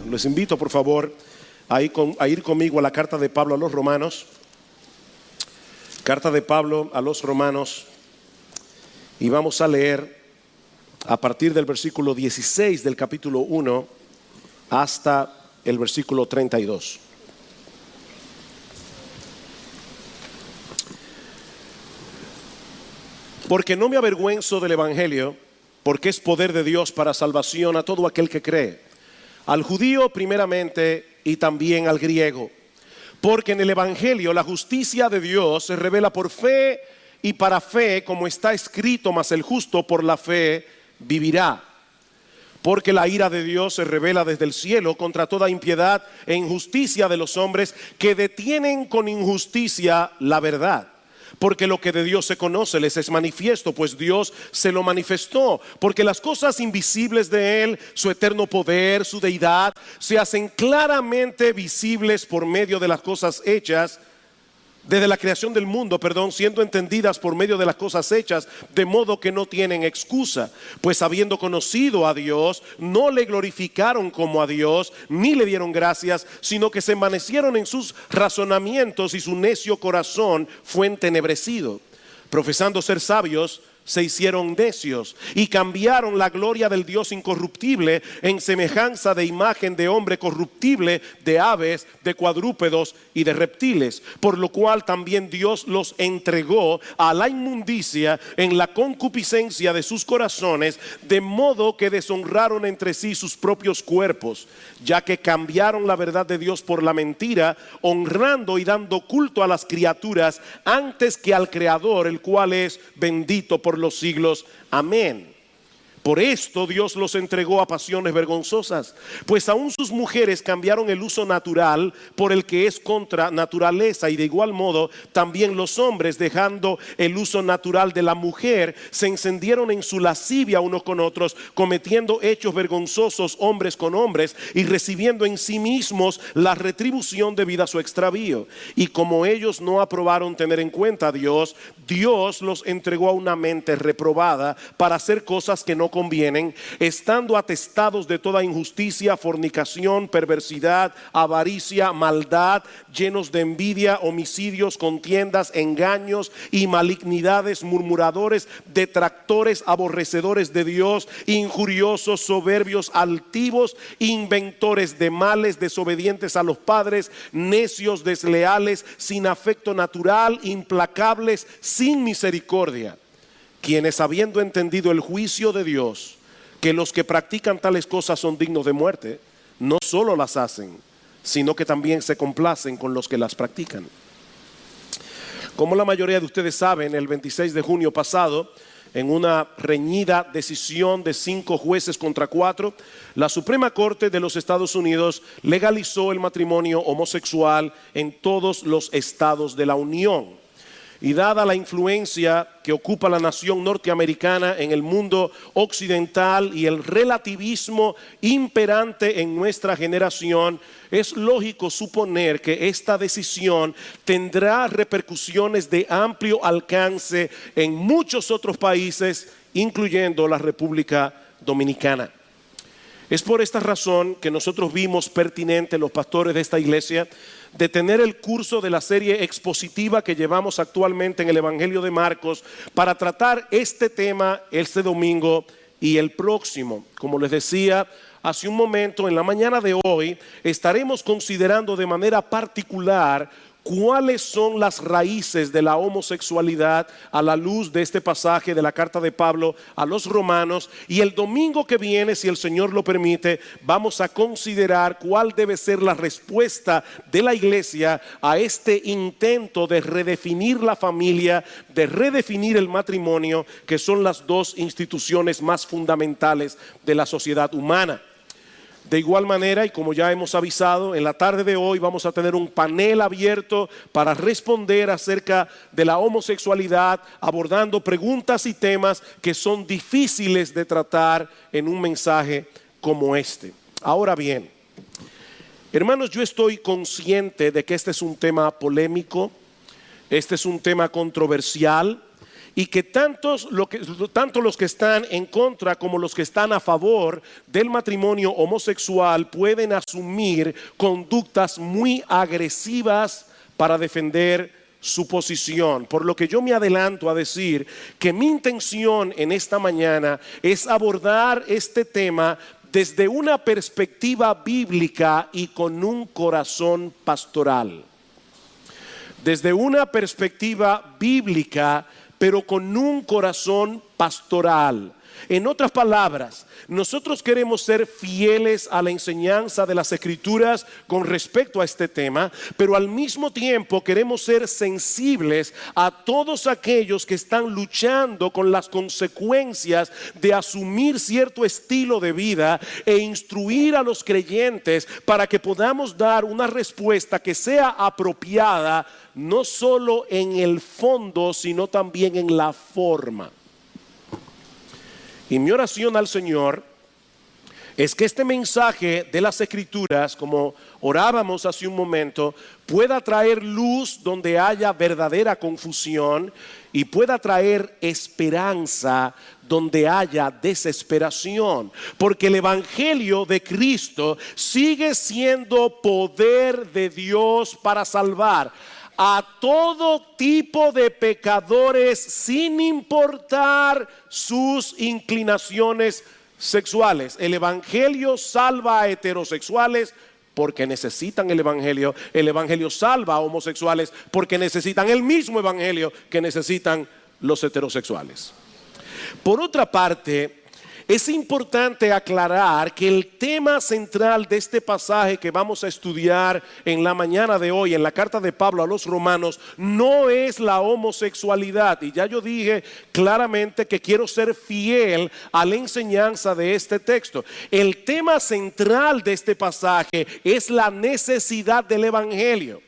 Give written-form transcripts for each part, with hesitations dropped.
Les invito, por favor, a ir conmigo a la carta de Pablo a los Romanos. Carta de Pablo a los Romanos. Y vamos a leer a partir del versículo 16 del capítulo 1 hasta el versículo 32. Porque no me avergüenzo del Evangelio, porque es poder de Dios para salvación a todo aquel que cree, al judío primeramente y también al griego. Porque en el Evangelio la justicia de Dios se revela por fe y para fe, como está escrito, mas el justo por la fe vivirá. Porque la ira de Dios se revela desde el cielo contra toda impiedad e injusticia de los hombres que detienen con injusticia la verdad. Porque lo que de Dios se conoce les es manifiesto, pues Dios se lo manifestó. Porque las cosas invisibles de Él, su eterno poder, su deidad, se hacen claramente visibles por medio de las cosas hechas, desde la creación del mundo, siendo entendidas por medio de las cosas hechas, de modo que no tienen excusa. Pues habiendo conocido a Dios, no le glorificaron como a Dios, ni le dieron gracias, sino que se envanecieron en sus razonamientos y su necio corazón fue entenebrecido. Profesando ser sabios, se hicieron necios y cambiaron la gloria del Dios incorruptible en semejanza de imagen de hombre corruptible, de aves, de cuadrúpedos y de reptiles, por lo cual también Dios los entregó a la inmundicia en la concupiscencia de sus corazones, de modo que deshonraron entre sí sus propios cuerpos, ya que cambiaron la verdad de Dios por la mentira, honrando y dando culto a las criaturas antes que al Creador, el cual es bendito por los siglos. Amén. Por esto Dios los entregó a pasiones vergonzosas, pues aún sus mujeres cambiaron el uso natural por el que es contra naturaleza, y de igual modo también los hombres, dejando el uso natural de la mujer, se encendieron en su lascivia unos con otros, cometiendo hechos vergonzosos hombres con hombres y recibiendo en sí mismos la retribución debida a su extravío. Y como ellos no aprobaron tener en cuenta a Dios, Dios los entregó a una mente reprobada para hacer cosas que no convienen, estando atestados de toda injusticia, fornicación, perversidad, avaricia, maldad, llenos de envidia, homicidios, contiendas, engaños y malignidades, murmuradores, detractores, aborrecedores de Dios, injuriosos, soberbios, altivos, inventores de males, desobedientes a los padres, necios, desleales, sin afecto natural, implacables, sin misericordia. Quienes, habiendo entendido el juicio de Dios, que los que practican tales cosas son dignos de muerte, no solo las hacen, sino que también se complacen con los que las practican. Como la mayoría de ustedes saben, el 26 de junio pasado, en una reñida decisión de 5 jueces contra 4, la Suprema Corte de los Estados Unidos legalizó el matrimonio homosexual en todos los estados de la Unión. Y dada la influencia que ocupa la nación norteamericana en el mundo occidental y el relativismo imperante en nuestra generación, es lógico suponer que esta decisión tendrá repercusiones de amplio alcance en muchos otros países, incluyendo la República Dominicana. Es por esta razón que nosotros vimos pertinente, los pastores de esta iglesia, de tener el curso de la serie expositiva que llevamos actualmente en el Evangelio de Marcos para tratar este tema este domingo y el próximo. Como les decía hace un momento, en la mañana de hoy estaremos considerando de manera particular cuáles son las raíces de la homosexualidad a la luz de este pasaje de la carta de Pablo a los romanos, y el domingo que viene, si el Señor lo permite, vamos a considerar cuál debe ser la respuesta de la iglesia a este intento de redefinir la familia, de redefinir el matrimonio, que son las dos instituciones más fundamentales de la sociedad humana. De igual manera, y como ya hemos avisado, en la tarde de hoy vamos a tener un panel abierto para responder acerca de la homosexualidad, abordando preguntas y temas que son difíciles de tratar en un mensaje como este. Ahora bien, hermanos, yo estoy consciente de que este es un tema polémico, este es un tema controversial, y que tanto los que están en contra como los que están a favor del matrimonio homosexual pueden asumir conductas muy agresivas para defender su posición. Por lo que yo me adelanto a decir que mi intención en esta mañana es abordar este tema desde una perspectiva bíblica y con un corazón pastoral. Desde una perspectiva bíblica, pero con un corazón pastoral. En otras palabras, nosotros queremos ser fieles a la enseñanza de las Escrituras con respecto a este tema, pero al mismo tiempo queremos ser sensibles a todos aquellos que están luchando con las consecuencias de asumir cierto estilo de vida e instruir a los creyentes para que podamos dar una respuesta que sea apropiada, no solo en el fondo, sino también en la forma. Y mi oración al Señor es que este mensaje de las Escrituras, como orábamos hace un momento, pueda traer luz donde haya verdadera confusión y pueda traer esperanza donde haya desesperación. Porque el Evangelio de Cristo sigue siendo poder de Dios para salvar a todo tipo de pecadores sin importar sus inclinaciones sexuales. El Evangelio salva a heterosexuales porque necesitan el Evangelio. El Evangelio salva a homosexuales porque necesitan el mismo Evangelio que necesitan los heterosexuales. Por otra parte, es importante aclarar que el tema central de este pasaje que vamos a estudiar en la mañana de hoy, en la carta de Pablo a los romanos, no es la homosexualidad. Y ya yo dije claramente que quiero ser fiel a la enseñanza de este texto. El tema central de este pasaje es la necesidad del Evangelio.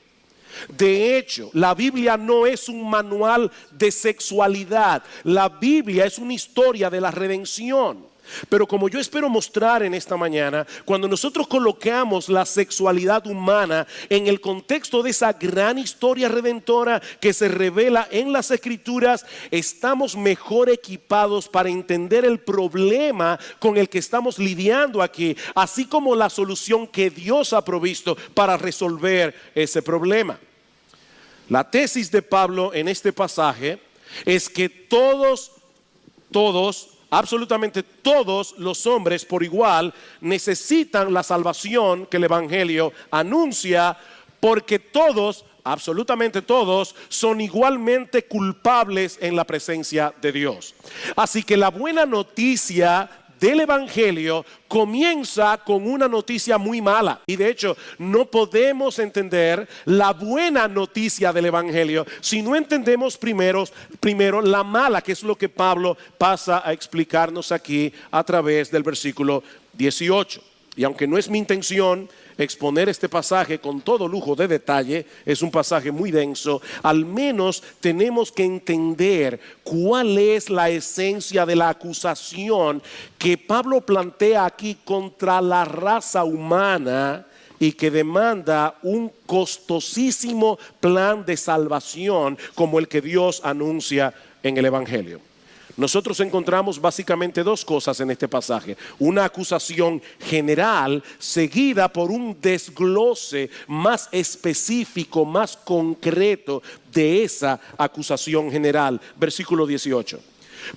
De hecho, la Biblia no es un manual de sexualidad. La Biblia es una historia de la redención. Pero como yo espero mostrar en esta mañana, cuando nosotros colocamos la sexualidad humana en el contexto de esa gran historia redentora que se revela en las Escrituras, estamos mejor equipados para entender el problema con el que estamos lidiando aquí, así como la solución que Dios ha provisto para resolver ese problema. La tesis de Pablo en este pasaje es que todos, absolutamente todos los hombres por igual necesitan la salvación que el Evangelio anuncia, porque todos, absolutamente todos, son igualmente culpables en la presencia de Dios. Así que la buena noticia del Evangelio comienza con una noticia muy mala. Y de hecho no podemos entender la buena noticia del Evangelio si no entendemos primero la mala, que es lo que Pablo pasa a explicarnos aquí a través del versículo 18. Y aunque no es mi intención exponer este pasaje con todo lujo de detalle, es un pasaje muy denso, al menos tenemos que entender cuál es la esencia de la acusación que Pablo plantea aquí contra la raza humana y que demanda un costosísimo plan de salvación como el que Dios anuncia en el Evangelio. Nosotros encontramos básicamente dos cosas en este pasaje: una acusación general seguida por un desglose más específico, más concreto de esa acusación general. Versículo 18: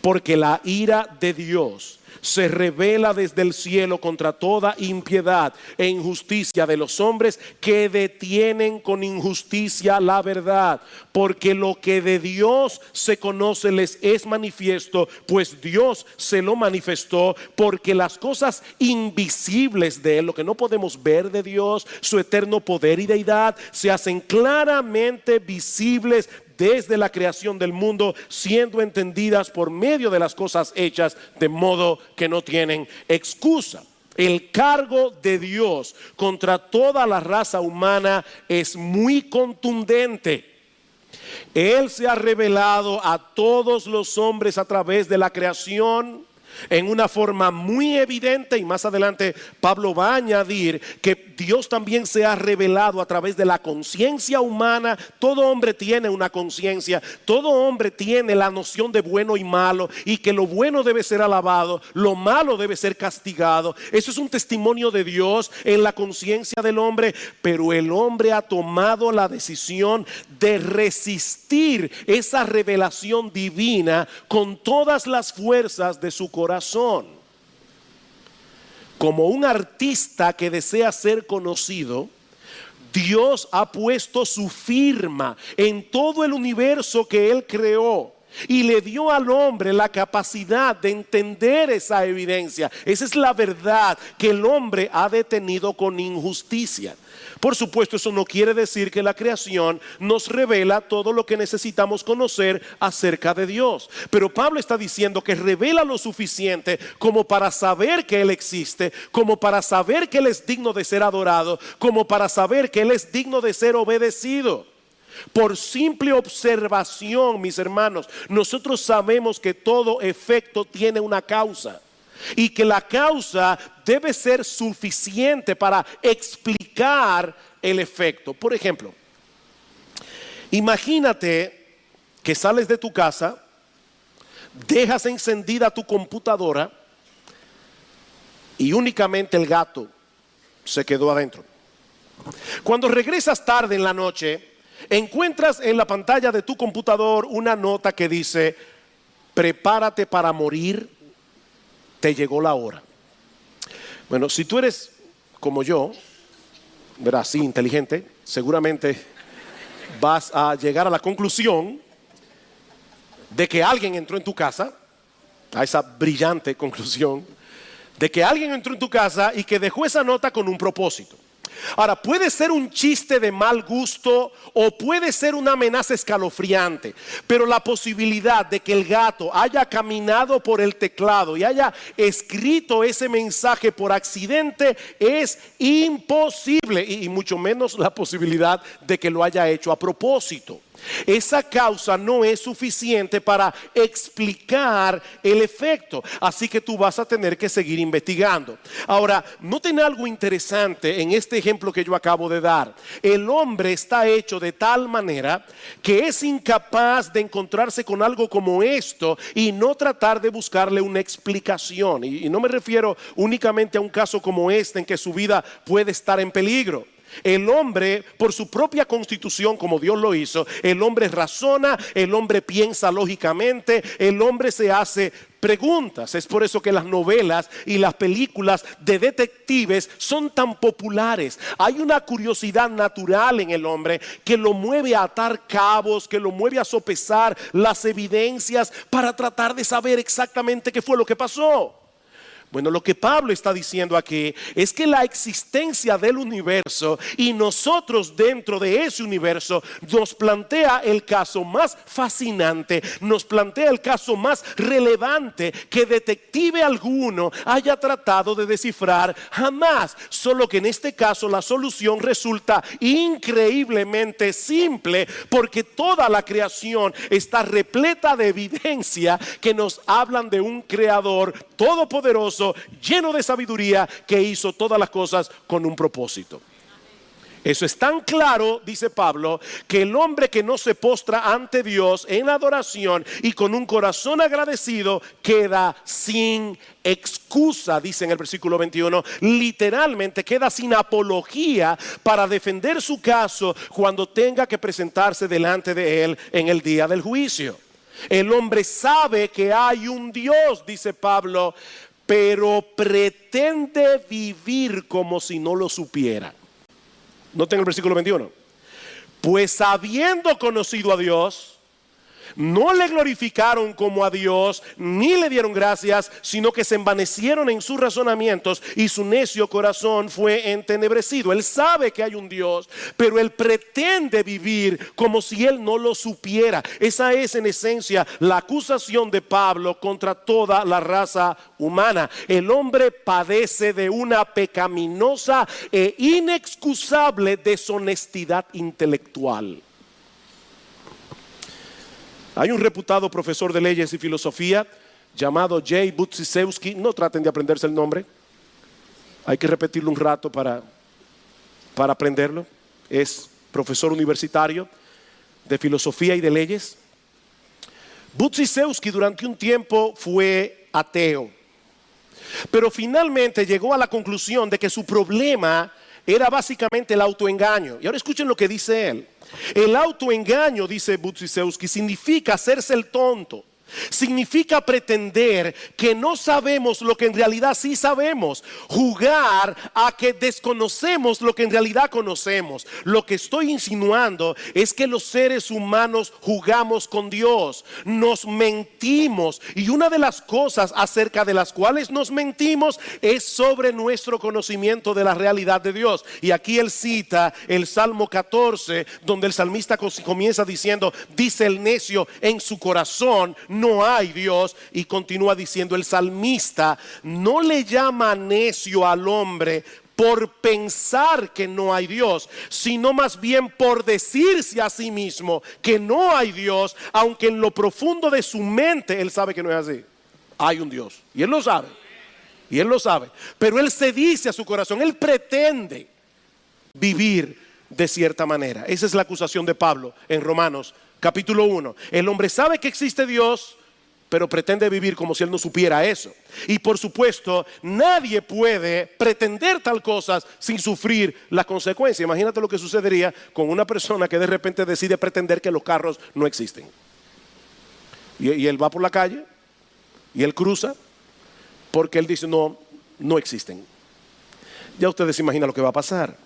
porque la ira de Dios se revela desde el cielo contra toda impiedad e injusticia de los hombres que detienen con injusticia la verdad. Porque lo que de Dios se conoce les es manifiesto, pues Dios se lo manifestó. Porque las cosas invisibles de Él, lo que no podemos ver de Dios, su eterno poder y deidad, se hacen claramente visibles desde la creación del mundo, siendo entendidas por medio de las cosas hechas, de modo que no tienen excusa. El cargo de Dios contra toda la raza humana es muy contundente. Él se ha revelado a todos los hombres a través de la creación, en una forma muy evidente, y más adelante Pablo va a añadir que Dios también se ha revelado a través de la conciencia humana. Todo hombre tiene una conciencia, todo hombre tiene la noción de bueno y malo, y que lo bueno debe ser alabado, lo malo debe ser castigado. Eso es un testimonio de Dios en la conciencia del hombre, pero el hombre ha tomado la decisión de resistir esa revelación divina con todas las fuerzas de su corazón. Como un artista que desea ser conocido, Dios ha puesto su firma en todo el universo que Él creó, y le dio al hombre la capacidad de entender esa evidencia. Esa es la verdad que el hombre ha detenido con injusticia. Por supuesto, eso no quiere decir que la creación nos revela todo lo que necesitamos conocer acerca de Dios. Pero Pablo está diciendo que revela lo suficiente como para saber que Él existe, como para saber que Él es digno de ser adorado, como para saber que Él es digno de ser obedecido. Por simple observación, mis hermanos, nosotros sabemos que todo efecto tiene una causa, y que la causa debe ser suficiente para explicar el efecto. Por ejemplo, imagínate que sales de tu casa, dejas encendida tu computadora y únicamente el gato se quedó adentro. Cuando regresas tarde en la noche, encuentras en la pantalla de tu computador una nota que dice: prepárate para morir, te llegó la hora. Bueno, si tú eres como yo, ¿verdad? Así inteligente, seguramente vas a llegar a la conclusión de que alguien entró en tu casa, a esa brillante conclusión, de que alguien entró en tu casa y que dejó esa nota con un propósito. Ahora, puede ser un chiste de mal gusto o puede ser una amenaza escalofriante, pero la posibilidad de que el gato haya caminado por el teclado y haya escrito ese mensaje por accidente es imposible, y mucho menos la posibilidad de que lo haya hecho a propósito. Esa causa no es suficiente para explicar el efecto, así que tú vas a tener que seguir investigando. Ahora, noten algo interesante en este ejemplo que yo acabo de dar. El hombre está hecho de tal manera que es incapaz de encontrarse con algo como esto y no tratar de buscarle una explicación. Y no me refiero únicamente a un caso como este en que su vida puede estar en peligro. El hombre, por su propia constitución, como Dios lo hizo, el hombre razona, el hombre piensa lógicamente, el hombre se hace preguntas. Es por eso que las novelas y las películas de detectives son tan populares. Hay una curiosidad natural en el hombre que lo mueve a atar cabos, que lo mueve a sopesar las evidencias para tratar de saber exactamente qué fue lo que pasó. Bueno, lo que Pablo está diciendo aquí es que la existencia del universo y nosotros dentro de ese universo nos plantea el caso más fascinante, nos plantea el caso más relevante que detective alguno haya tratado de descifrar jamás. Solo que en este caso la solución resulta increíblemente simple, porque toda la creación está repleta de evidencia que nos hablan de un creador todopoderoso, lleno de sabiduría, que hizo todas las cosas con un propósito. Eso es tan claro, dice Pablo, que el hombre que no se postra ante Dios en adoración y con un corazón agradecido queda sin excusa, dice en el versículo 21, literalmente queda sin apología para defender su caso cuando tenga que presentarse delante de él en el día del juicio. El hombre sabe que hay un Dios, dice Pablo, pero pretende vivir como si no lo supiera. Noten el versículo 21. Pues habiendo conocido a Dios, no le glorificaron como a Dios, ni le dieron gracias, sino que se envanecieron en sus razonamientos y su necio corazón fue entenebrecido. Él sabe que hay un Dios, pero él pretende vivir como si él no lo supiera. Esa es en esencia la acusación de Pablo contra toda la raza humana. El hombre padece de una pecaminosa e inexcusable deshonestidad intelectual. Hay un reputado profesor de leyes y filosofía llamado Jay Budziszewski. No traten de aprenderse el nombre. Hay que repetirlo un rato para aprenderlo. Es profesor universitario de filosofía y de leyes. Budziszewski durante un tiempo fue ateo, pero finalmente llegó a la conclusión de que su problema era básicamente el autoengaño. Y ahora escuchen lo que dice él. El autoengaño, dice Budziszewski, significa hacerse el tonto. Significa pretender que no sabemos lo que en realidad sí sabemos. Jugar a que desconocemos lo que en realidad conocemos. Lo que estoy insinuando es que los seres humanos jugamos con Dios. Nos mentimos. Y una de las cosas acerca de las cuales nos mentimos es sobre nuestro conocimiento de la realidad de Dios. Y aquí él cita el Salmo 14, donde el salmista comienza diciendo: dice el necio en su corazón, no hay Dios. Y continúa diciendo el salmista: no le llama necio al hombre por pensar que no hay Dios, sino más bien por decirse a sí mismo que no hay Dios, aunque en lo profundo de su mente él sabe que no es así. Hay un Dios y él lo sabe, pero él se dice a su corazón, él pretende vivir de cierta manera. Esa es la acusación de Pablo en Romanos capítulo 1. El hombre sabe que existe Dios, pero pretende vivir como si él no supiera eso. Y por supuesto, nadie puede pretender tal cosa sin sufrir la consecuencia. Imagínate lo que sucedería con una persona que de repente decide pretender que los carros no existen. Y él va por la calle y él cruza porque él dice no existen. Ya ustedes se imaginan lo que va a pasar.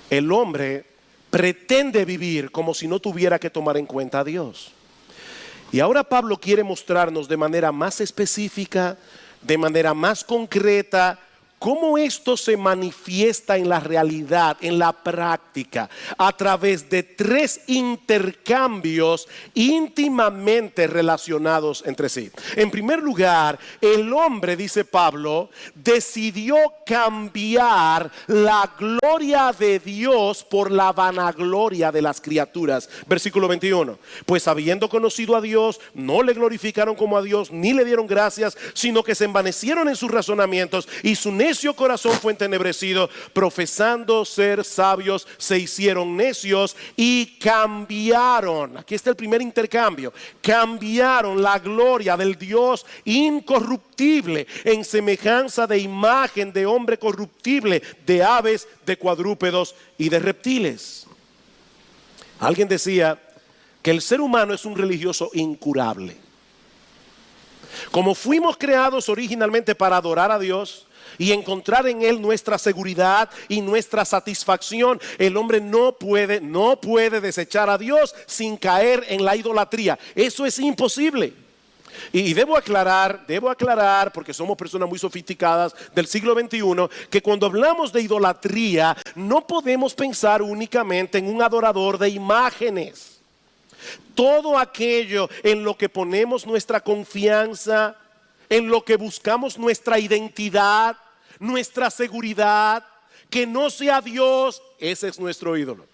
El hombre pretende vivir como si no tuviera que tomar en cuenta a Dios. Y ahora Pablo quiere mostrarnos de manera más específica, de manera más concreta, cómo esto se manifiesta en la realidad, en la práctica, a través de 3 intercambios íntimamente relacionados entre sí. En primer lugar, el hombre, dice Pablo, decidió cambiar la gloria de Dios por la vanagloria de las criaturas. Versículo 21. Pues habiendo conocido a Dios, no le glorificaron como a Dios, ni le dieron gracias, sino que se envanecieron en sus razonamientos y su necio corazón fue entenebrecido. Profesando ser sabios, se hicieron necios y cambiaron. Aquí está el primer intercambio. Cambiaron la gloria del Dios incorruptible en semejanza de imagen de hombre corruptible, de aves, de cuadrúpedos y de reptiles. Alguien decía que el ser humano es un religioso incurable. Como fuimos creados originalmente para adorar a Dios y encontrar en Él nuestra seguridad y nuestra satisfacción, el hombre no puede desechar a Dios sin caer en la idolatría. Eso es imposible. Y debo aclarar, porque somos personas muy sofisticadas del siglo XXI, que cuando hablamos de idolatría no podemos pensar únicamente en un adorador de imágenes. Todo aquello en lo que ponemos nuestra confianza, en lo que buscamos nuestra identidad, nuestra seguridad, que no sea Dios, ese es nuestro ídolo.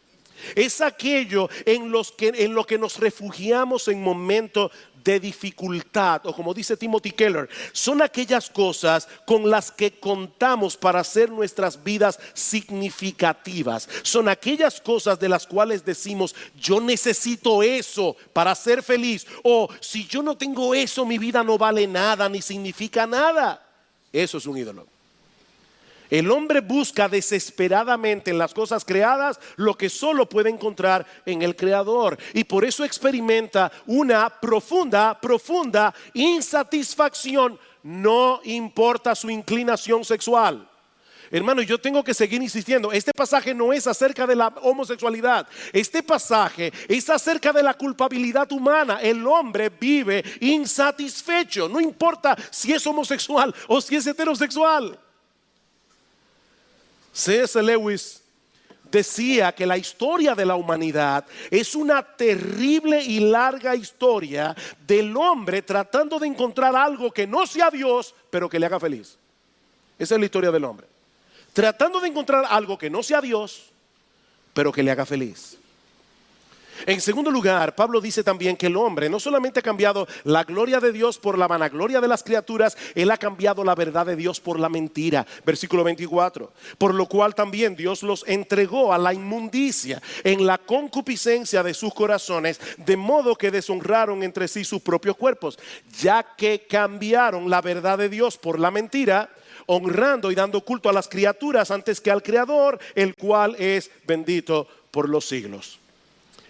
Es aquello en lo que nos refugiamos en momentos de dificultad, o como dice Timothy Keller, son aquellas cosas con las que contamos para hacer nuestras vidas significativas. Son aquellas cosas de las cuales decimos, yo necesito eso para ser feliz, o si yo no tengo eso, mi vida no vale nada ni significa nada. Eso es un ídolo. El hombre busca desesperadamente en las cosas creadas lo que solo puede encontrar en el Creador, y por eso experimenta una profunda insatisfacción, no importa su inclinación sexual. Hermano, yo tengo que seguir insistiendo. Este pasaje no es acerca de la homosexualidad. Este pasaje es acerca de la culpabilidad humana. El hombre vive insatisfecho, no importa si es homosexual o si es heterosexual. C.S. Lewis decía que la historia de la humanidad es una terrible y larga historia del hombre tratando de encontrar algo que no sea Dios, pero que le haga feliz. Esa es la historia del hombre. Tratando de encontrar algo que no sea Dios, pero que le haga feliz. En segundo lugar, Pablo dice también que el hombre no solamente ha cambiado la gloria de Dios por la vanagloria de las criaturas, él ha cambiado la verdad de Dios por la mentira. Versículo 24. Por lo cual también Dios los entregó a la inmundicia en la concupiscencia de sus corazones, de modo que deshonraron entre sí sus propios cuerpos, ya que cambiaron la verdad de Dios por la mentira, honrando y dando culto a las criaturas antes que al Creador, el cual es bendito por los siglos.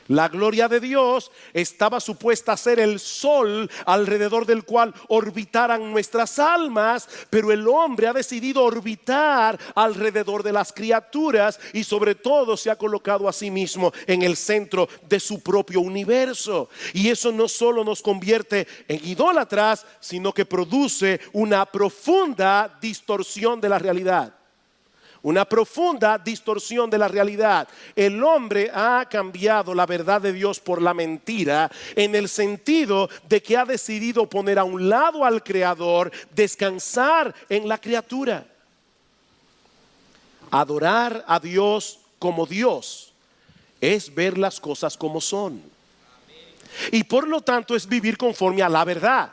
La gloria de Dios estaba supuesta a ser el sol alrededor del cual orbitaran nuestras almas, pero el hombre ha decidido orbitar alrededor de las criaturas y sobre todo se ha colocado a sí mismo en el centro de su propio universo. Y eso no solo nos convierte en idólatras, sino que produce una profunda distorsión de la realidad. Una profunda distorsión de la realidad. El hombre ha cambiado la verdad de Dios por la mentira, en el sentido de que ha decidido poner a un lado al Creador, descansar en la criatura. Adorar a Dios como Dios es ver las cosas como son. Y por lo tanto es vivir conforme a la verdad.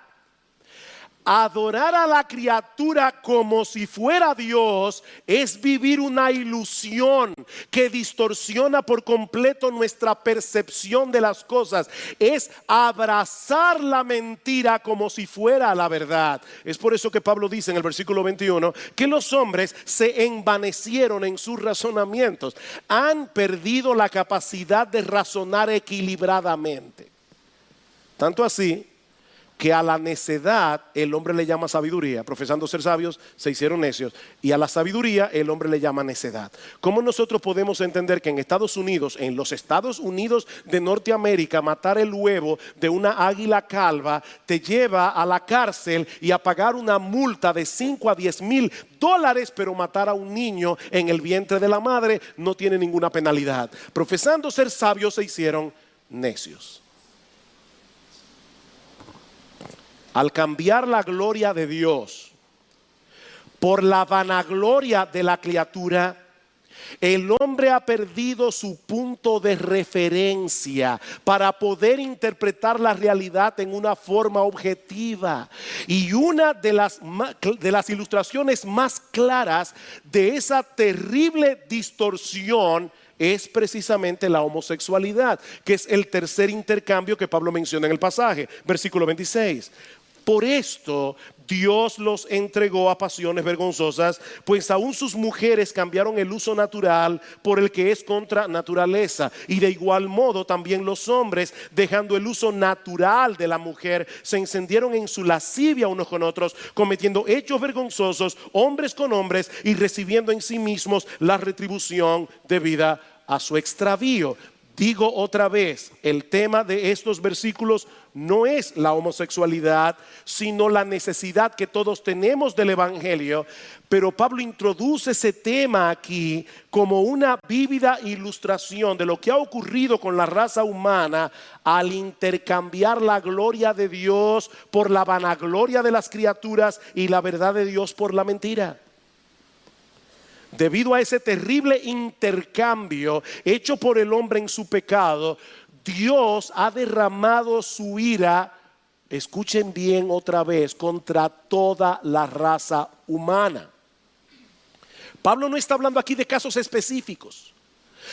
Adorar a la criatura como si fuera Dios es vivir una ilusión que distorsiona por completo nuestra percepción de las cosas. Es abrazar la mentira como si fuera la verdad. Es por eso que Pablo dice en el versículo 21 que los hombres se envanecieron en sus razonamientos. Han perdido la capacidad de razonar equilibradamente. Tanto así que a la necedad el hombre le llama sabiduría. Profesando ser sabios, se hicieron necios. Y a la sabiduría el hombre le llama necedad. ¿Cómo nosotros podemos entender que en Estados Unidos, en los Estados Unidos de Norteamérica, matar el huevo de una águila calva te lleva a la cárcel y a pagar una multa de 5 a 10 mil dólares, pero matar a un niño en el vientre de la madre no tiene ninguna penalidad? Profesando ser sabios, se hicieron necios. Al cambiar la gloria de Dios por la vanagloria de la criatura, el hombre ha perdido su punto de referencia para poder interpretar la realidad en una forma objetiva. Y una de las ilustraciones más claras de esa terrible distorsión es precisamente la homosexualidad, que es el tercer intercambio que Pablo menciona en el pasaje, versículo 26. Por esto Dios los entregó a pasiones vergonzosas, pues aún sus mujeres cambiaron el uso natural por el que es contra naturaleza. Y de igual modo también los hombres, dejando el uso natural de la mujer, se encendieron en su lascivia unos con otros, cometiendo hechos vergonzosos, hombres con hombres, y recibiendo en sí mismos la retribución debida a su extravío. Digo otra vez, el tema de estos versículos no es la homosexualidad, sino la necesidad que todos tenemos del evangelio. Pero Pablo introduce ese tema aquí como una vívida ilustración de lo que ha ocurrido con la raza humana al intercambiar la gloria de Dios por la vanagloria de las criaturas y la verdad de Dios por la mentira. Debido a ese terrible intercambio hecho por el hombre en su pecado, Dios ha derramado su ira, escuchen bien otra vez, contra toda la raza humana. Pablo no está hablando aquí de casos específicos.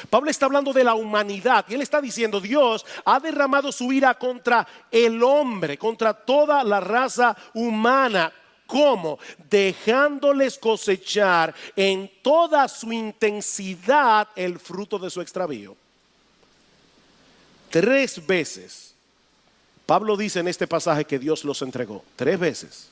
Pablo está hablando de la humanidad y él está diciendo: Dios ha derramado su ira contra el hombre, contra toda la raza humana. ¿Cómo? Dejándoles cosechar en toda su intensidad el fruto de su extravío. 3 veces Pablo dice en este pasaje que Dios los entregó. 3 veces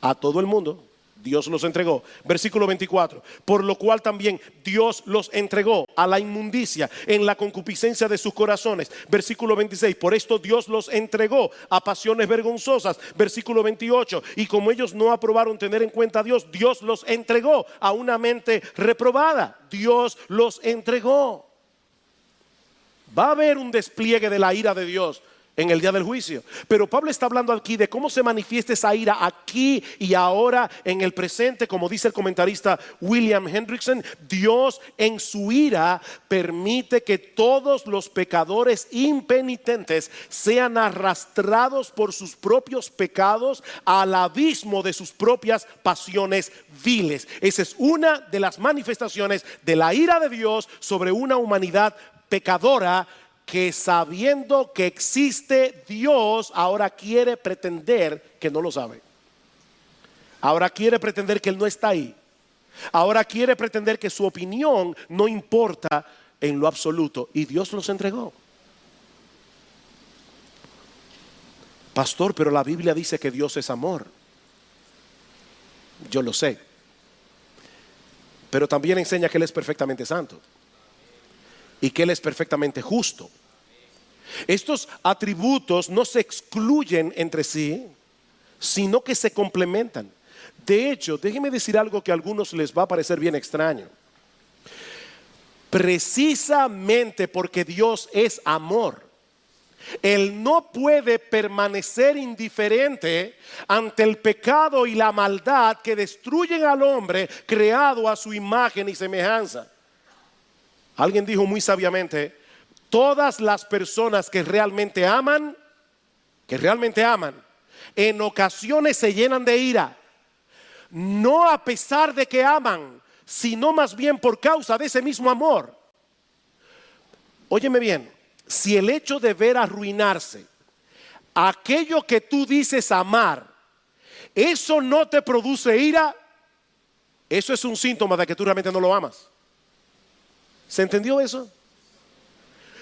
a todo el mundo. Dios los entregó. Versículo 24. Por lo cual también Dios los entregó a la inmundicia en la concupiscencia de sus corazones. Versículo 26. Por esto Dios los entregó a pasiones vergonzosas. Versículo 28. Y como ellos no aprobaron tener en cuenta a Dios, Dios los entregó a una mente reprobada. Dios los entregó. Va a haber un despliegue de la ira de Dios en el día del juicio. Pero Pablo está hablando aquí de cómo se manifiesta esa ira aquí y ahora en el presente. Como dice el comentarista William Hendrickson, Dios en su ira permite que todos los pecadores impenitentes sean arrastrados por sus propios pecados al abismo de sus propias pasiones viles. Esa es una de las manifestaciones de la ira de Dios sobre una humanidad pecadora, que sabiendo que existe Dios, ahora quiere pretender que no lo sabe. Ahora quiere pretender que Él no está ahí. Ahora quiere pretender que su opinión no importa en lo absoluto. Y Dios los entregó. Pastor, pero la Biblia dice que Dios es amor. Yo lo sé. Pero también enseña que Él es perfectamente santo y que Él es perfectamente justo. Estos atributos no se excluyen entre sí, sino que se complementan. De hecho, déjenme decir algo que a algunos les va a parecer bien extraño. Precisamente porque Dios es amor, Él no puede permanecer indiferente ante el pecado y la maldad que destruyen al hombre creado a su imagen y semejanza. Alguien dijo muy sabiamente: todas las personas que realmente aman, en ocasiones se llenan de ira. No a pesar de que aman, sino más bien por causa de ese mismo amor. Óyeme bien, si el hecho de ver arruinarse aquello que tú dices amar, eso no te produce ira, eso es un síntoma de que tú realmente no lo amas. ¿Se entendió eso?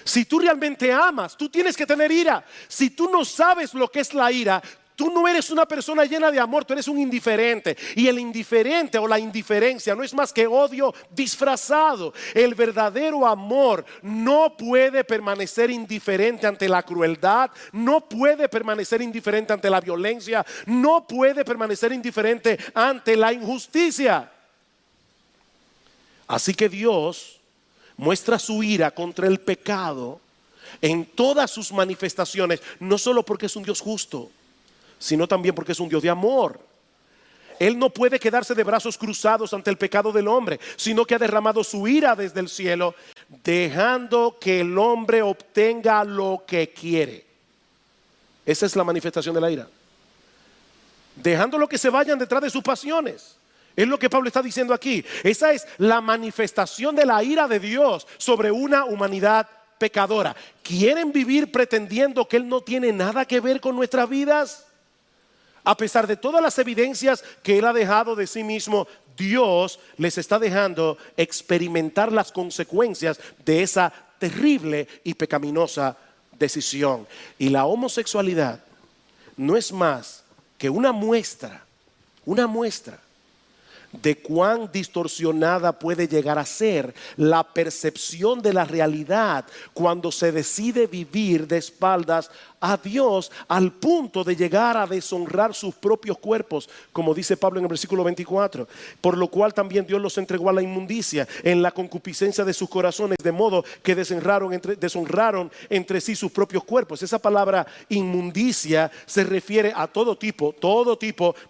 Si tú realmente amas, tú tienes que tener ira. Si tú no sabes lo que es la ira, tú no eres una persona llena de amor, tú eres un indiferente. Y el indiferente o la indiferencia no es más que odio disfrazado. El verdadero amor no puede permanecer indiferente ante la crueldad, no puede permanecer indiferente ante la violencia, no puede permanecer indiferente ante la injusticia. Así que Dios muestra su ira contra el pecado en todas sus manifestaciones, no solo porque es un Dios justo, sino también porque es un Dios de amor. Él no puede quedarse de brazos cruzados ante el pecado del hombre, sino que ha derramado su ira desde el cielo, dejando que el hombre obtenga lo que quiere. Esa es la manifestación de la ira. Dejándolo que se vayan detrás de sus pasiones. Es lo que Pablo está diciendo aquí. Esa es la manifestación de la ira de Dios sobre una humanidad pecadora. ¿Quieren vivir pretendiendo que Él no tiene nada que ver con nuestras vidas? A pesar de todas las evidencias que Él ha dejado de sí mismo, Dios les está dejando experimentar las consecuencias de esa terrible y pecaminosa decisión. Y la homosexualidad no es más que una muestra de cuán distorsionada puede llegar a ser la percepción de la realidad cuando se decide vivir de espaldas a Dios, al punto de llegar a deshonrar sus propios cuerpos, como dice Pablo en el versículo 24. Por lo cual también Dios los entregó a la inmundicia en la concupiscencia de sus corazones, de modo que deshonraron entre sí sus propios cuerpos. Esa palabra inmundicia se refiere a todo tipo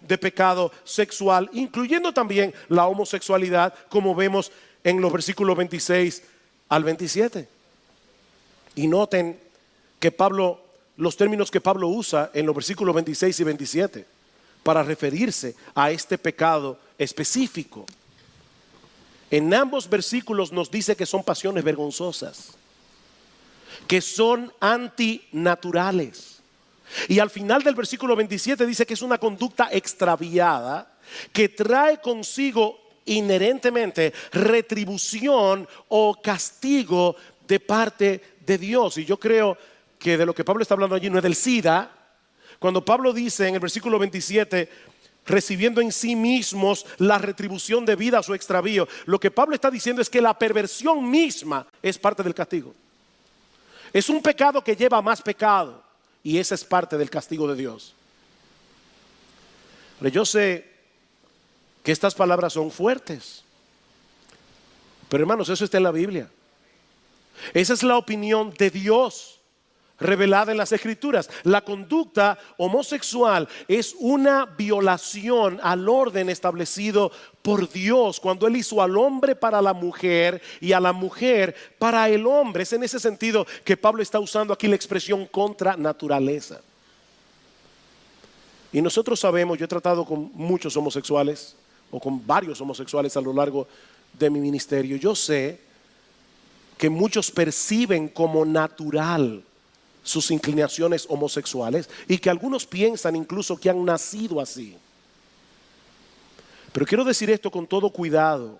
de pecado sexual, incluyendo también la homosexualidad, como vemos en los versículos 26 al 27. Y noten que los términos que Pablo usa en los versículos 26 y 27 para referirse a este pecado específico. En ambos versículos nos dice que son pasiones vergonzosas, que son antinaturales. Y al final del versículo 27 dice que es una conducta extraviada que trae consigo inherentemente retribución o castigo de parte de Dios. Y yo creo que de lo que Pablo está hablando allí no es del SIDA. Cuando Pablo dice en el versículo 27, recibiendo en sí mismos la retribución debida a su extravío, lo que Pablo está diciendo es que la perversión misma es parte del castigo. Es un pecado que lleva a más pecado, y esa es parte del castigo de Dios. Pero yo sé que estas palabras son fuertes, pero hermanos, eso está en la Biblia. Esa es la opinión de Dios revelada en las Escrituras. La conducta homosexual es una violación al orden establecido por Dios cuando Él hizo al hombre para la mujer y a la mujer para el hombre. Es en ese sentido que Pablo está usando aquí la expresión contra naturaleza. Y nosotros sabemos, yo he tratado con muchos homosexuales o con varios homosexuales a lo largo de mi ministerio. Yo sé que muchos perciben como natural sus inclinaciones homosexuales y que algunos piensan incluso que han nacido así. Pero quiero decir esto con todo cuidado.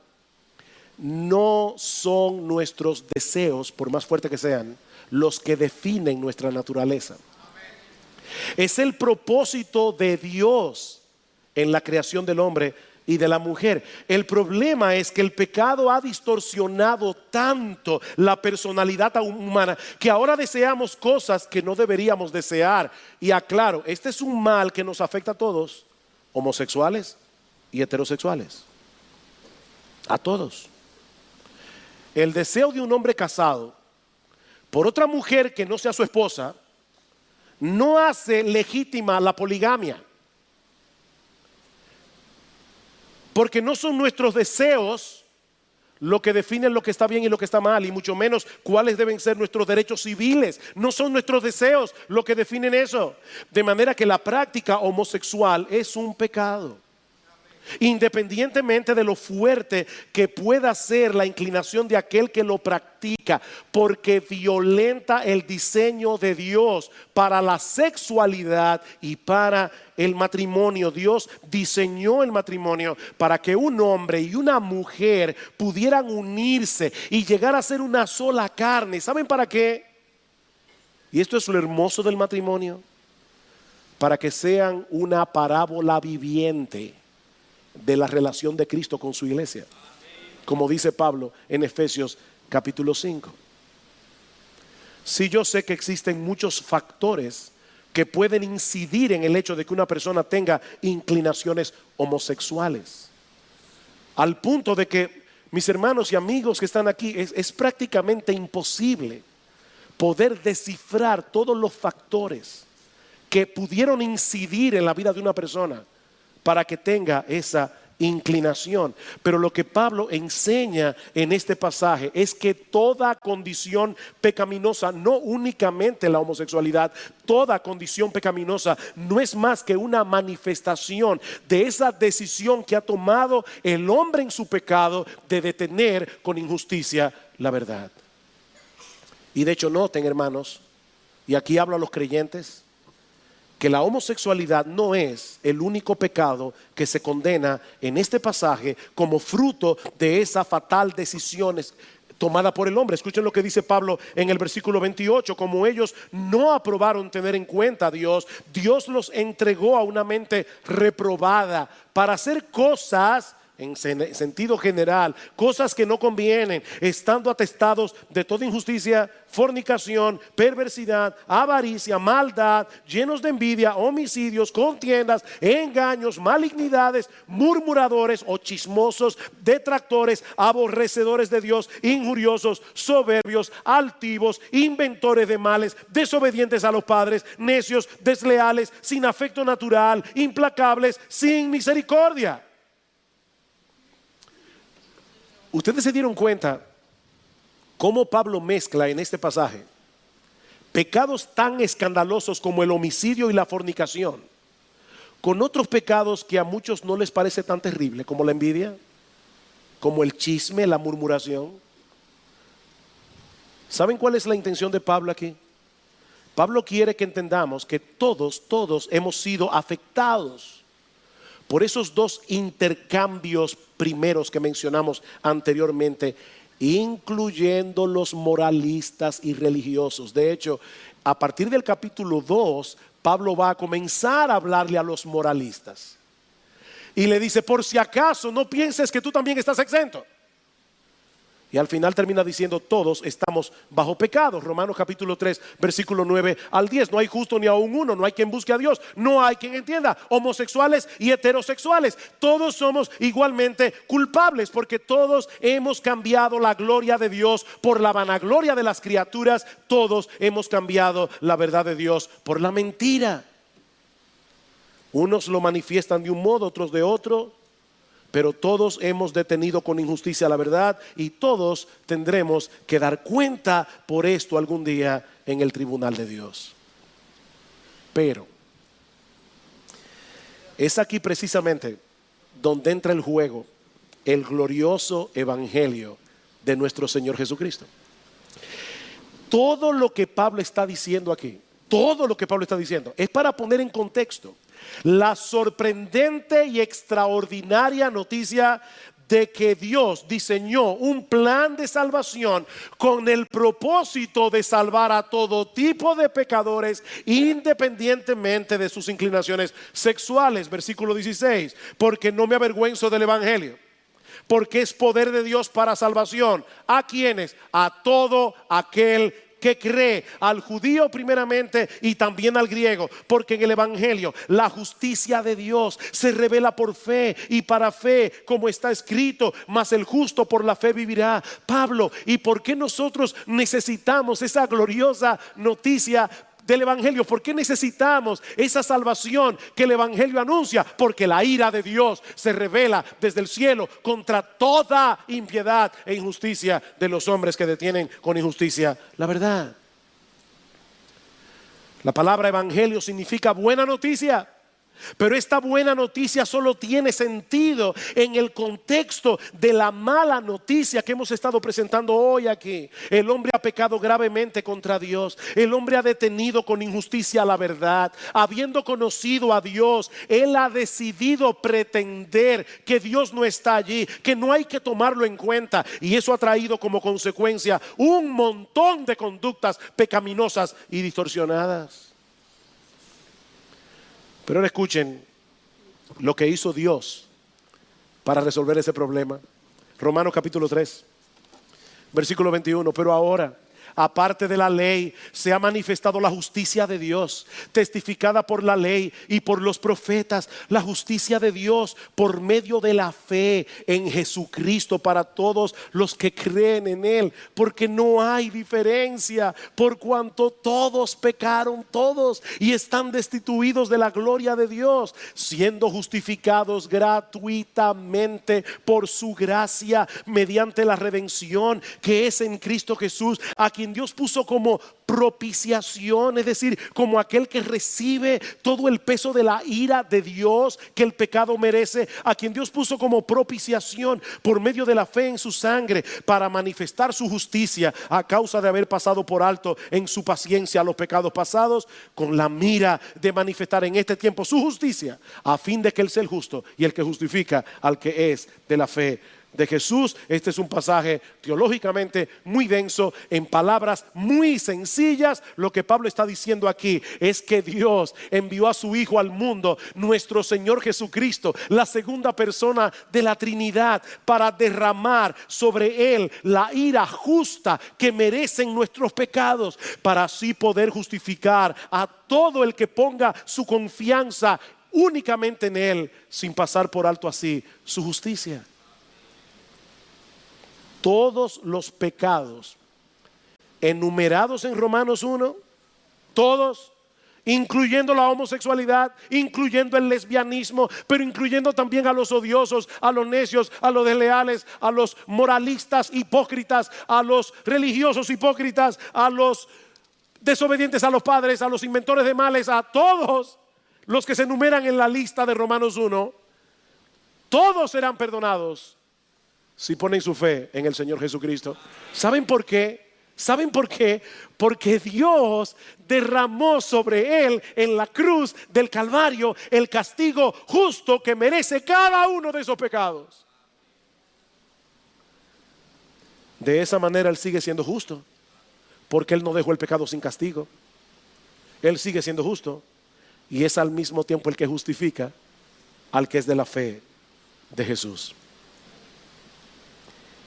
No son nuestros deseos, por más fuertes que sean, los que definen nuestra naturaleza. Es el propósito de Dios en la creación del hombre y de la mujer. El problema es que el pecado ha distorsionado tanto la personalidad humana que ahora deseamos cosas que no deberíamos desear. Y aclaro, este es un mal que nos afecta a todos, homosexuales y heterosexuales, a todos. El deseo de un hombre casado por otra mujer que no sea su esposa no hace legítima la poligamia. Porque no son nuestros deseos lo que definen lo que está bien y lo que está mal, y mucho menos cuáles deben ser nuestros derechos civiles. No son nuestros deseos lo que definen eso. De manera que la práctica homosexual es un pecado. Independientemente de lo fuerte que pueda ser la inclinación de aquel que lo practica, porque violenta el diseño de Dios para la sexualidad y para el matrimonio. Dios diseñó el matrimonio para que un hombre y una mujer pudieran unirse y llegar a ser una sola carne. ¿Saben para qué? Y esto es lo hermoso del matrimonio: para que sean una parábola viviente de la relación de Cristo con su iglesia, como dice Pablo en Efesios capítulo 5. Sí, yo sé que existen muchos factores que pueden incidir en el hecho de que una persona tenga inclinaciones homosexuales, al punto de que, mis hermanos y amigos que están aquí, es prácticamente imposible poder descifrar todos los factores que pudieron incidir en la vida de una persona para que tenga esa inclinación. Pero lo que Pablo enseña en este pasaje es que toda condición pecaminosa, no únicamente la homosexualidad, toda condición pecaminosa no es más que una manifestación de esa decisión que ha tomado el hombre en su pecado de detener con injusticia la verdad. Y de hecho, noten, hermanos, y aquí hablo a los creyentes, que la homosexualidad no es el único pecado que se condena en este pasaje como fruto de esa fatal decisión tomada por el hombre. Escuchen lo que dice Pablo en el versículo 28: como ellos no aprobaron tener en cuenta a Dios, Dios los entregó a una mente reprobada para hacer cosas, en sentido general, cosas que no convienen, estando atestados de toda injusticia, fornicación, perversidad, avaricia, maldad, llenos de envidia, homicidios, contiendas, engaños, malignidades, murmuradores o chismosos, detractores, aborrecedores de Dios, injuriosos, soberbios, altivos, inventores de males, desobedientes a los padres, necios, desleales, sin afecto natural, implacables, sin misericordia. Ustedes se dieron cuenta cómo Pablo mezcla en este pasaje pecados tan escandalosos como el homicidio y la fornicación con otros pecados que a muchos no les parece tan terrible, como la envidia, como el chisme, la murmuración. ¿Saben cuál es la intención de Pablo aquí? Pablo quiere que entendamos que todos hemos sido afectados por esos dos intercambios primeros que mencionamos anteriormente, incluyendo los moralistas y religiosos. De hecho, a partir del capítulo 2, Pablo va a comenzar a hablarle a los moralistas y le dice: por si acaso no pienses que tú también estás exento. Y al final termina diciendo: todos estamos bajo pecado. Romanos capítulo 3, versículo 9 al 10. No hay justo ni aun uno, no hay quien busque a Dios, no hay quien entienda. Homosexuales y heterosexuales, todos somos igualmente culpables, porque todos hemos cambiado la gloria de Dios por la vanagloria de las criaturas. Todos hemos cambiado la verdad de Dios por la mentira. Unos lo manifiestan de un modo, otros de otro, pero todos hemos detenido con injusticia la verdad, y todos tendremos que dar cuenta por esto algún día en el tribunal de Dios. Pero es aquí precisamente donde entra el juego el glorioso evangelio de nuestro Señor Jesucristo. Todo lo que Pablo está diciendo aquí, todo lo que Pablo está diciendo es para poner en contexto la sorprendente y extraordinaria noticia de que Dios diseñó un plan de salvación con el propósito de salvar a todo tipo de pecadores, independientemente de sus inclinaciones sexuales. Versículo 16: porque no me avergüenzo del evangelio, porque es poder de Dios para salvación. ¿A quiénes? A todo aquel que cree, al judío primeramente y también al griego, porque en el evangelio la justicia de Dios se revela por fe y para fe, como está escrito: mas el justo por la fe vivirá. Pablo, ¿y por qué nosotros necesitamos esa gloriosa noticia del evangelio? ¿Por qué necesitamos esa salvación que el evangelio anuncia? Porque la ira de Dios se revela desde el cielo contra toda impiedad e injusticia de los hombres que detienen con injusticia la verdad. La palabra evangelio significa buena noticia. Pero esta buena noticia solo tiene sentido en el contexto de la mala noticia que hemos estado presentando hoy aquí. El hombre ha pecado gravemente contra Dios. El hombre ha detenido con injusticia la verdad. Habiendo conocido a Dios, él ha decidido pretender que Dios no está allí, que no hay que tomarlo en cuenta. Y eso ha traído como consecuencia un montón de conductas pecaminosas y distorsionadas. Pero ahora escuchen lo que hizo Dios para resolver ese problema. Romanos capítulo 3, versículo 21. Pero ahora, aparte de la ley, se ha manifestado la justicia de Dios, testificada por la ley y por los profetas, la justicia de Dios por medio de la fe en Jesucristo para todos los que creen en Él, porque no hay diferencia, por cuanto todos pecaron, todos, y están destituidos de la gloria de Dios, siendo justificados gratuitamente por su gracia mediante la redención que es en Cristo Jesús, a quien Dios puso como propiciación, es decir, como aquel que recibe todo el peso de la ira de Dios que el pecado merece, a quien Dios puso como propiciación por medio de la fe en su sangre, para manifestar su justicia a causa de haber pasado por alto en su paciencia los pecados pasados, con la mira de manifestar en este tiempo su justicia, a fin de que Él sea el justo y el que justifica al que es de la fe de Jesús. Este es un pasaje teológicamente muy denso, en palabras muy sencillas. Lo que Pablo está diciendo aquí es que Dios envió a su Hijo al mundo, nuestro Señor Jesucristo, la segunda persona de la Trinidad, para derramar sobre Él la ira justa que merecen nuestros pecados, para así poder justificar a todo el que ponga su confianza únicamente en Él, sin pasar por alto así su justicia. Todos los pecados enumerados en Romanos 1, todos, incluyendo la homosexualidad, incluyendo el lesbianismo, pero incluyendo también a los odiosos, a los necios, a los desleales, a los moralistas hipócritas, a los religiosos hipócritas, a los desobedientes a los padres, a los inventores de males, a todos los que se enumeran en la lista de Romanos 1, todos serán perdonados si ponen su fe en el Señor Jesucristo. ¿Saben por qué? ¿Saben por qué? Porque Dios derramó sobre Él en la cruz del Calvario el castigo justo que merece cada uno de esos pecados. De esa manera Él sigue siendo justo, porque Él no dejó el pecado sin castigo. Él sigue siendo justo y es al mismo tiempo el que justifica al que es de la fe de Jesús.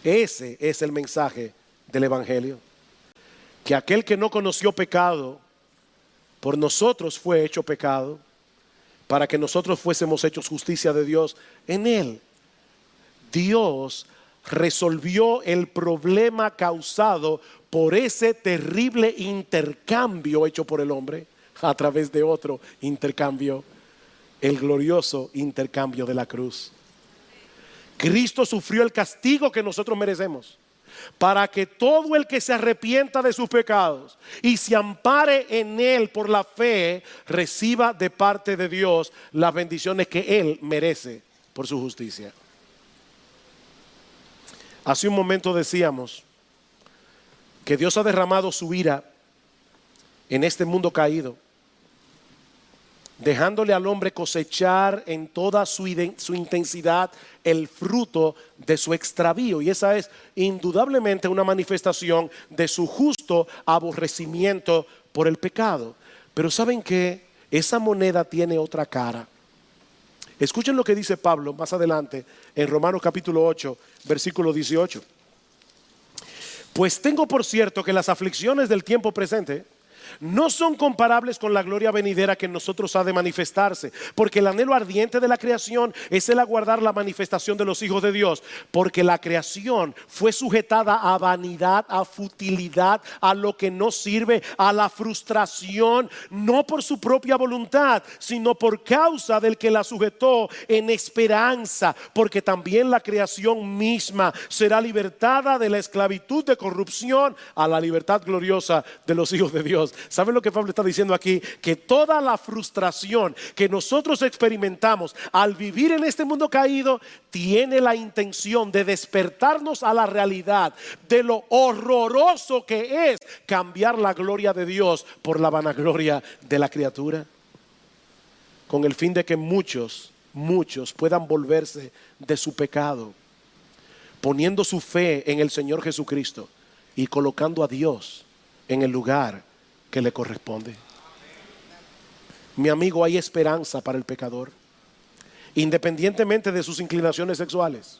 Ese es el mensaje del Evangelio. Que aquel que no conoció pecado, por nosotros fue hecho pecado, para que nosotros fuésemos hechos justicia de Dios en él. Dios resolvió el problema causado por ese terrible intercambio hecho por el hombre a través de otro intercambio, el glorioso intercambio de la cruz. Cristo sufrió el castigo que nosotros merecemos, para que todo el que se arrepienta de sus pecados y se ampare en Él por la fe, reciba de parte de Dios las bendiciones que Él merece por su justicia. Hace un momento decíamos que Dios ha derramado su ira en este mundo caído, dejándole al hombre cosechar en toda su intensidad el fruto de su extravío. Y esa es indudablemente una manifestación de su justo aborrecimiento por el pecado. Pero ¿saben qué? Esa moneda tiene otra cara. Escuchen lo que dice Pablo más adelante en Romanos capítulo 8, versículo 18. Pues tengo por cierto que las aflicciones del tiempo presente no son comparables con la gloria venidera que en nosotros ha de manifestarse, porque el anhelo ardiente de la creación es el aguardar la manifestación de los hijos de Dios, porque la creación fue sujetada a vanidad, a futilidad, a lo que no sirve, a la frustración, no por su propia voluntad, sino por causa del que la sujetó, en esperanza, porque también la creación misma será libertada de la esclavitud de corrupción a la libertad gloriosa de los hijos de Dios. ¿Saben lo que Pablo está diciendo aquí? Que toda la frustración que nosotros experimentamos al vivir en este mundo caído tiene la intención de despertarnos a la realidad de lo horroroso que es cambiar la gloria de Dios por la vanagloria de la criatura, con el fin de que muchos puedan volverse de su pecado, poniendo su fe en el Señor Jesucristo y colocando a Dios en el lugar que le corresponde. Mi amigo, hay esperanza para el pecador, independientemente de sus inclinaciones sexuales.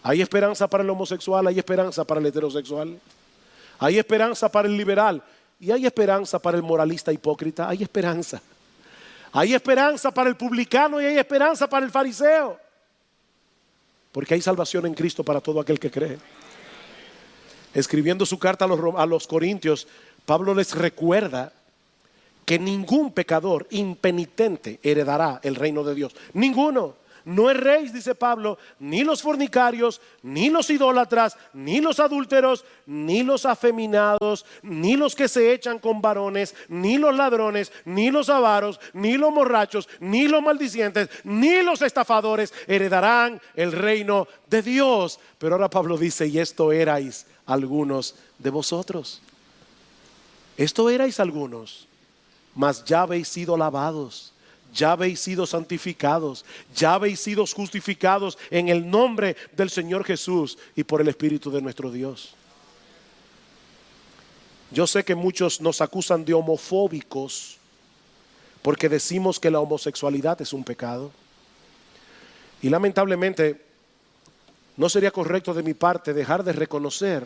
Hay esperanza para el homosexual, hay esperanza para el heterosexual, hay esperanza para el liberal y hay esperanza para el moralista hipócrita. Hay esperanza. Hay esperanza para el publicano y hay esperanza para el fariseo, porque hay salvación en Cristo para todo aquel que cree. Escribiendo su carta a los Corintios, Pablo les recuerda que ningún pecador impenitente heredará el reino de Dios. Ninguno. No erréis, dice Pablo, ni los fornicarios, ni los idólatras, ni los adúlteros, ni los afeminados, ni los que se echan con varones, ni los ladrones, ni los avaros, ni los borrachos, ni los maldicientes, ni los estafadores heredarán el reino de Dios. Pero ahora Pablo dice: y esto erais algunos de vosotros. Esto erais algunos, mas ya habéis sido lavados, ya habéis sido santificados, ya habéis sido justificados en el nombre del Señor Jesús y por el Espíritu de nuestro Dios. Yo sé que muchos nos acusan de homofóbicos porque decimos que la homosexualidad es un pecado. Y lamentablemente no sería correcto de mi parte dejar de reconocer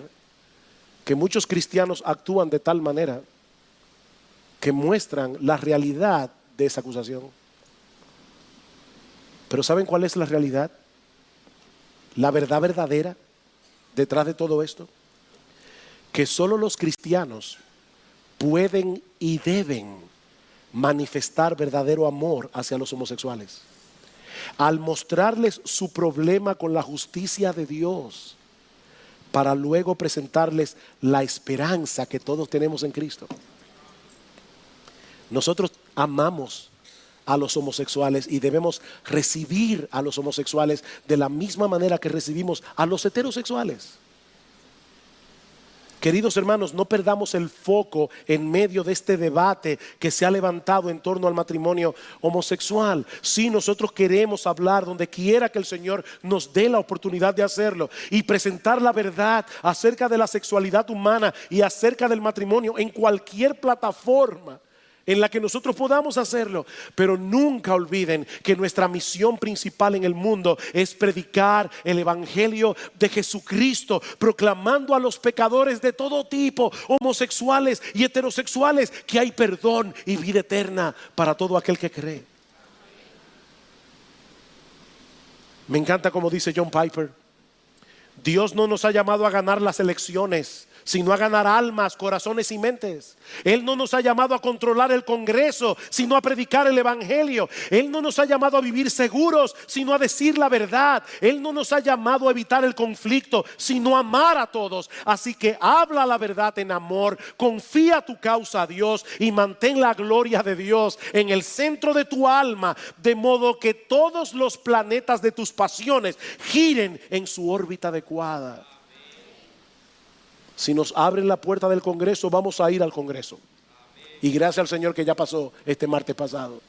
que muchos cristianos actúan de tal manera que muestran la realidad de esa acusación. Pero ¿saben cuál es la realidad? La verdad verdadera detrás de todo esto: que solo los cristianos pueden y deben manifestar verdadero amor hacia los homosexuales, al mostrarles su problema con la justicia de Dios, para luego presentarles la esperanza que todos tenemos en Cristo. Nosotros amamos a los homosexuales y debemos recibir a los homosexuales de la misma manera que recibimos a los heterosexuales. Queridos hermanos, no perdamos el foco en medio de este debate que se ha levantado en torno al matrimonio homosexual. Sí, nosotros queremos hablar donde quiera que el Señor nos dé la oportunidad de hacerlo y presentar la verdad acerca de la sexualidad humana y acerca del matrimonio en cualquier plataforma en la que nosotros podamos hacerlo. Pero nunca olviden que nuestra misión principal en el mundo es predicar el evangelio de Jesucristo, proclamando a los pecadores de todo tipo, homosexuales y heterosexuales, que hay perdón y vida eterna para todo aquel que cree. Me encanta como dice John Piper: Dios no nos ha llamado a ganar las elecciones, sino a ganar almas, corazones y mentes. Él no nos ha llamado a controlar el Congreso, sino a predicar el evangelio. Él no nos ha llamado a vivir seguros, sino a decir la verdad. Él no nos ha llamado a evitar el conflicto, sino a amar a todos. Así que habla la verdad en amor, confía tu causa a Dios y mantén la gloria de Dios en el centro de tu alma, de modo que todos los planetas de tus pasiones giren en su órbita adecuada. Si nos abren la puerta del Congreso, vamos a ir al Congreso. Y gracias al Señor que ya pasó este martes pasado.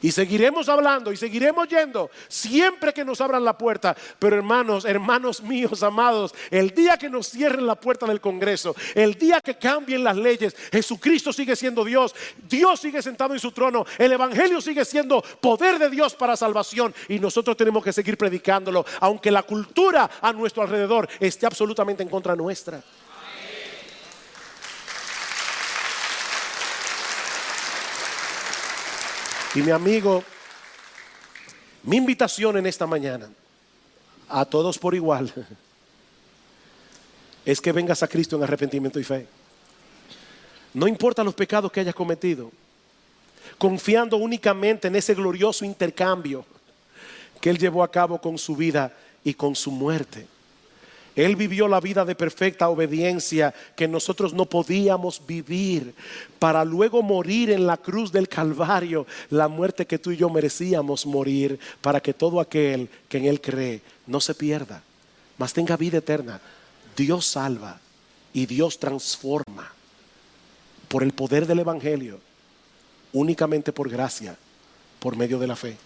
Y seguiremos hablando y seguiremos yendo siempre que nos abran la puerta. Pero hermanos míos amados, el día que nos cierren la puerta del Congreso, el día que cambien las leyes, Jesucristo sigue siendo Dios. Dios sigue sentado en su trono. El evangelio sigue siendo poder de Dios para salvación. Y nosotros tenemos que seguir predicándolo, aunque la cultura a nuestro alrededor esté absolutamente en contra nuestra. Y mi amigo, mi invitación en esta mañana a todos por igual es que vengas a Cristo en arrepentimiento y fe. No importa los pecados que hayas cometido, confiando únicamente en ese glorioso intercambio que Él llevó a cabo con su vida y con su muerte. Él vivió la vida de perfecta obediencia que nosotros no podíamos vivir, para luego morir en la cruz del Calvario, la muerte que tú y yo merecíamos morir, para que todo aquel que en Él cree no se pierda, mas tenga vida eterna. Dios salva y Dios transforma por el poder del evangelio, únicamente por gracia, por medio de la fe.